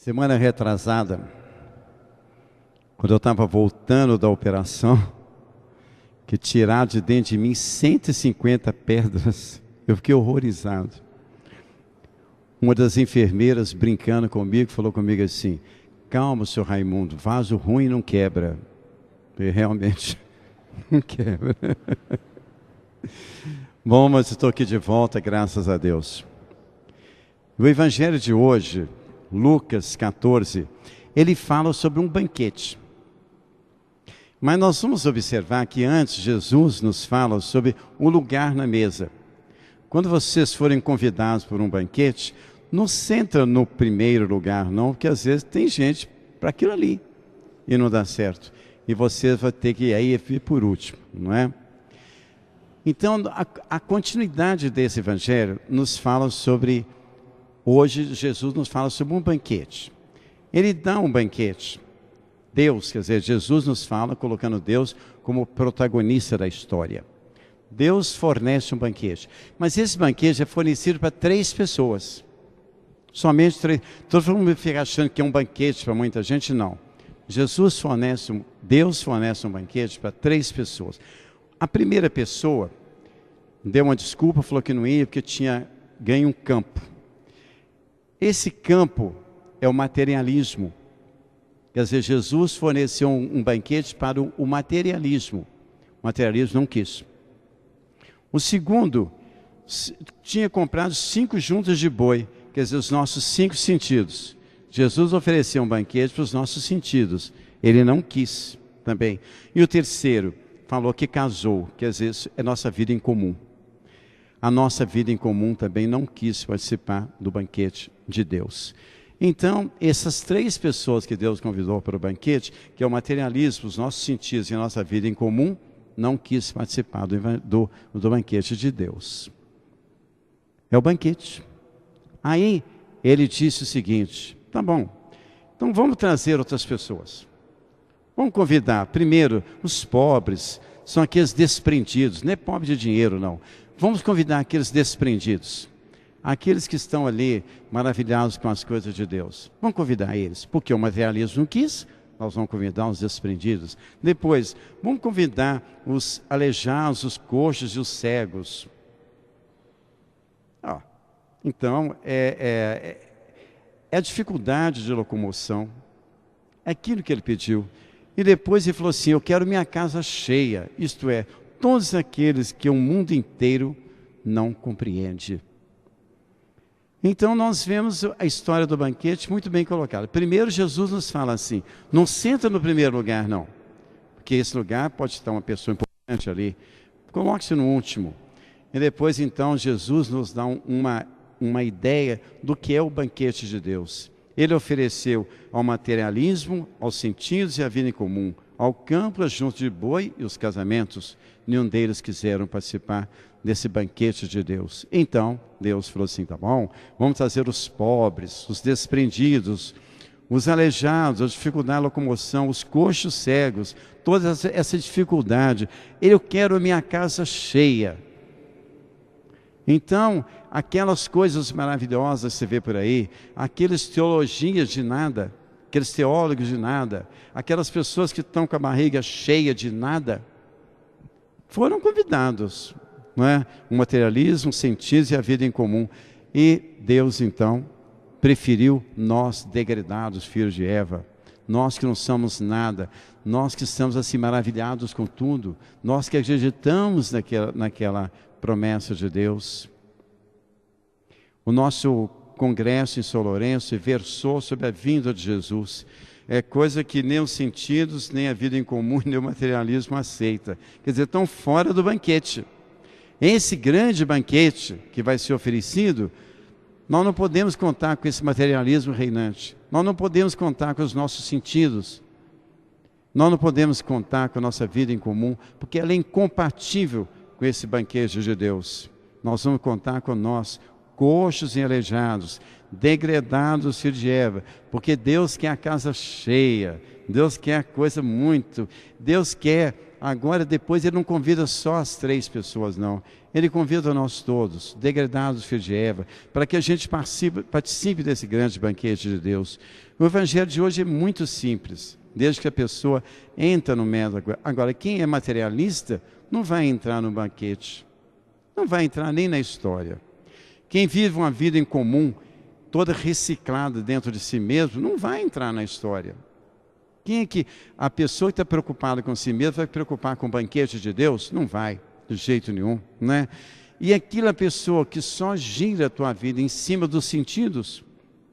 Semana retrasada, quando eu estava voltando da operação, que tiraram de dentro de mim 150 pedras, eu fiquei horrorizado. Uma das enfermeiras, brincando comigo, falou comigo assim: calma, senhor Raimundo, vaso ruim não quebra. E realmente não quebra. Bom, mas estou aqui de volta, graças a Deus. O evangelho de hoje, Lucas 14, ele fala sobre um banquete. Mas nós vamos observar que antes Jesus nos fala sobre o lugar na mesa. Quando vocês forem convidados por um banquete, não senta no primeiro lugar não, porque às vezes tem gente para aquilo ali e não dá certo. E você vai ter que ir por último, não é? Então, a continuidade desse evangelho nos fala sobre, hoje Jesus nos fala sobre um banquete. Ele dá um banquete. Deus, quer dizer, Jesus nos fala colocando Deus como protagonista da história. Deus fornece um banquete. Mas esse banquete é fornecido para 3 pessoas. Somente 3. Todo mundo fica achando que é um banquete para muita gente, não. Deus fornece um banquete para 3 pessoas. A primeira pessoa deu uma desculpa, falou que não ia porque tinha ganho um campo. Esse campo é o materialismo. Quer dizer, Jesus forneceu um banquete para o materialismo. O materialismo não quis. O segundo tinha comprado 5 juntas de boi, quer dizer, os nossos 5 sentidos. Jesus ofereceu um banquete para os nossos sentidos. Ele não quis também. E o terceiro falou que casou, quer dizer, é nossa vida em comum. A nossa vida em comum também não quis participar do banquete de Deus. Então, essas 3 pessoas que Deus convidou para o banquete, que é o materialismo, os nossos sentidos e a nossa vida em comum, não quis participar do banquete de Deus. É o banquete. Aí, ele disse o seguinte: tá bom, então vamos trazer outras pessoas. Vamos convidar, primeiro, os pobres, são aqueles desprendidos, não é pobre de dinheiro, não. Vamos convidar aqueles desprendidos, aqueles que estão ali maravilhados com as coisas de Deus. Vamos convidar eles, porque o materialismo não quis, nós vamos convidar os desprendidos. Depois, vamos convidar os aleijados, os coxos e os cegos. Então, é a dificuldade de locomoção, é aquilo que ele pediu. E depois ele falou assim: eu quero minha casa cheia, isto é, todos aqueles que o mundo inteiro não compreende. Então nós vemos a história do banquete muito bem colocada. Primeiro Jesus nos fala assim: não senta no primeiro lugar não, porque esse lugar pode estar uma pessoa importante ali, coloque-se no último. E depois então Jesus nos dá uma ideia do que é o banquete de Deus. Ele ofereceu ao materialismo, aos sentidos e à vida em comum, ao campo, as juntas de boi e os casamentos. Nenhum deles quiseram participar desse banquete de Deus. Então, Deus falou assim: tá bom, vamos trazer os pobres, os desprendidos, os aleijados, a dificuldade de locomoção, os coxos cegos, toda essa dificuldade. Eu quero a minha casa cheia. Então, aquelas coisas maravilhosas que você vê por aí, aquelas teologias de nada, aqueles teólogos de nada, aquelas pessoas que estão com a barriga cheia de nada, foram convidados, não é? O materialismo, os sentidos e a vida em comum. E Deus, então, preferiu nós degradados, filhos de Eva, nós que não somos nada, nós que estamos assim maravilhados com tudo, nós que acreditamos naquela promessa de Deus. O nosso congresso em São Lourenço versou sobre a vinda de Jesus. É coisa que nem os sentidos, nem a vida em comum, nem o materialismo aceita. Quer dizer, estão fora do banquete. Esse grande banquete que vai ser oferecido, nós não podemos contar com esse materialismo reinante. Nós não podemos contar com os nossos sentidos. Nós não podemos contar com a nossa vida em comum, porque ela é incompatível com esse banquete de Deus. Nós vamos contar com nós, coxos e aleijados, degradados, filhos de Eva, porque Deus quer a casa cheia, Deus quer a coisa muito, Deus quer agora depois ele não convida só as 3 pessoas, não. Ele convida nós todos, degradados filhos de Eva, para que a gente participe desse grande banquete de Deus. O evangelho de hoje é muito simples, desde que a pessoa entra no método. Agora, quem é materialista não vai entrar no banquete, não vai entrar nem na história. Quem vive uma vida em comum, toda reciclada dentro de si mesmo, não vai entrar na história. Quem é que a pessoa que está preocupada com si mesma vai preocupar com o banquete de Deus? Não vai, de jeito nenhum, né? E aquela pessoa que só gira a tua vida em cima dos sentidos,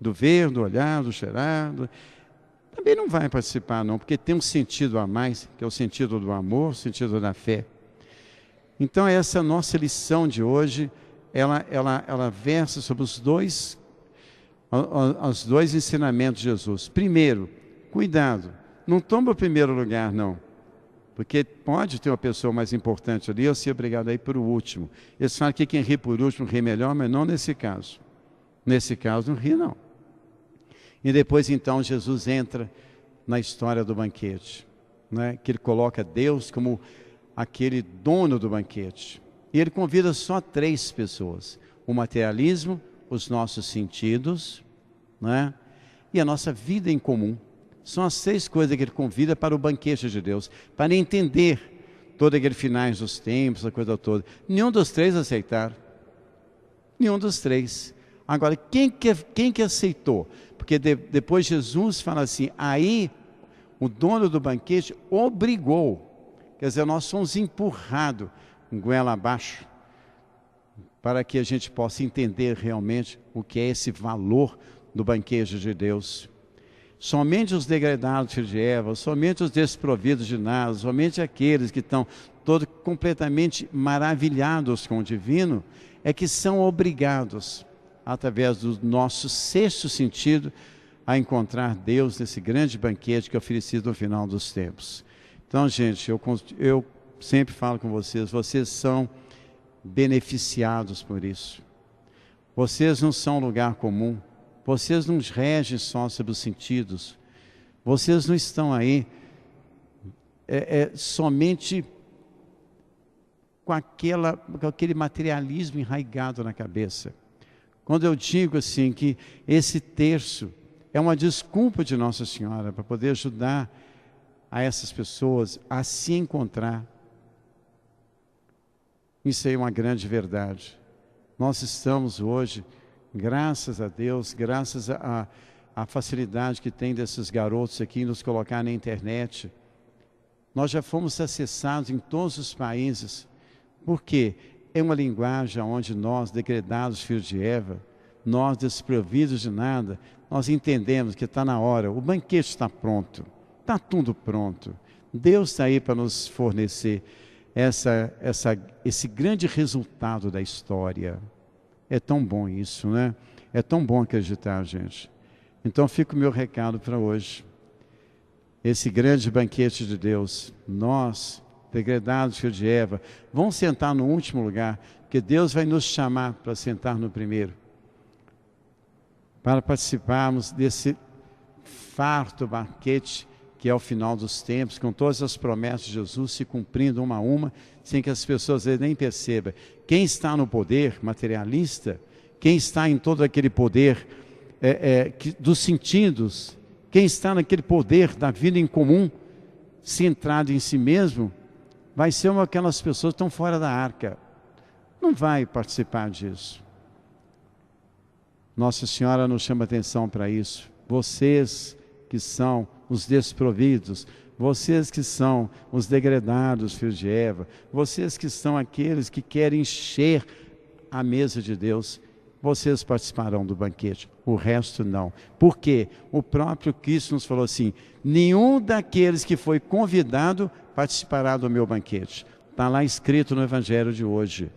do ver, do olhar, do cheirar, também não vai participar não, porque tem um sentido a mais, que é o sentido do amor, o sentido da fé. Então essa nossa lição de hoje, ela versa sobre os dois ensinamentos de Jesus. Primeiro, cuidado, não toma o primeiro lugar não, porque pode ter uma pessoa mais importante ali, eu ser obrigado a ir para o último. Eles falam que quem ri por último ri melhor, mas não nesse caso. Nesse caso não ri não. E depois então Jesus entra na história do banquete, né? Que ele coloca Deus como aquele dono do banquete. E ele convida só 3 pessoas: o materialismo, os nossos sentidos, né? E a nossa vida em comum. São as 3 coisas que ele convida para o banquete de Deus, para entender todo aquele finais dos tempos, a coisa toda. Nenhum dos 3 aceitaram. Nenhum dos 3. Agora, quem que aceitou? Porque depois Jesus fala assim, aí o dono do banquete obrigou. Quer dizer, nós somos empurrados goela abaixo para que a gente possa entender realmente o que é esse valor do banquete de Deus. Somente os degradados filhos de Eva, somente os desprovidos de nada, somente aqueles que estão todos completamente maravilhados com o divino, é que são obrigados, através do nosso 6º sentido, a encontrar Deus nesse grande banquete que é oferecido no final dos tempos. Então, gente, eu sempre falo com vocês são beneficiados por isso. Vocês não são lugar comum, vocês não regem só sobre os sentidos, vocês não estão aí somente com aquele materialismo enraizado na cabeça. Quando eu digo assim que esse terço é uma desculpa de Nossa Senhora para poder ajudar a essas pessoas a se encontrar, isso aí é uma grande verdade. Nós estamos hoje, graças a Deus, graças à facilidade que tem desses garotos aqui em nos colocar na internet, nós já fomos acessados em todos os países, porque é uma linguagem onde nós, degradados filhos de Eva, nós desprovidos de nada, nós entendemos que está na hora, o banquete está pronto, está tudo pronto. Deus está aí para nos fornecer esse grande resultado da história. É tão bom isso, né? É tão bom acreditar, gente. Então fica o meu recado para hoje. Esse grande banquete de Deus, nós, degradados filhos de Eva, vamos sentar no último lugar, porque Deus vai nos chamar para sentar no primeiro, para participarmos desse farto banquete que é o final dos tempos, com todas as promessas de Jesus se cumprindo uma a uma, sem que as pessoas nem percebam. Quem está no poder materialista, quem está em todo aquele poder dos sentidos, quem está naquele poder da vida em comum, centrado em si mesmo, vai ser uma daquelas pessoas que estão fora da arca. Não vai participar disso. Nossa Senhora nos chama atenção para isso. Vocês que são os desprovidos, vocês que são os degradados, filhos de Eva, vocês que são aqueles que querem encher a mesa de Deus, vocês participarão do banquete, o resto não. Por quê? O próprio Cristo nos falou assim, nenhum daqueles que foi convidado participará do meu banquete. Está lá escrito no Evangelho de hoje.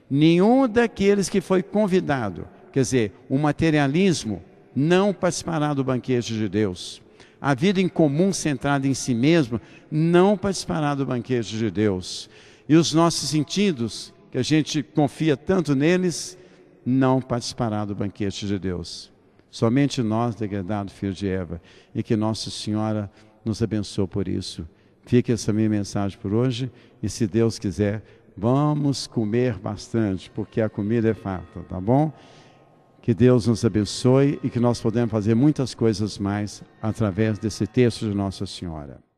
Nenhum daqueles que foi convidado, quer dizer, o materialismo não participará do banquete de Deus. A vida em comum centrada em si mesmo não participará do banquete de Deus. E os nossos sentidos, que a gente confia tanto neles, não participará do banquete de Deus. Somente nós, degradados filhos de Eva, e que Nossa Senhora nos abençoe por isso. Fica essa minha mensagem por hoje. E se Deus quiser, vamos comer bastante, porque a comida é farta, tá bom? Que Deus nos abençoe e que nós podemos fazer muitas coisas mais através desse texto de Nossa Senhora.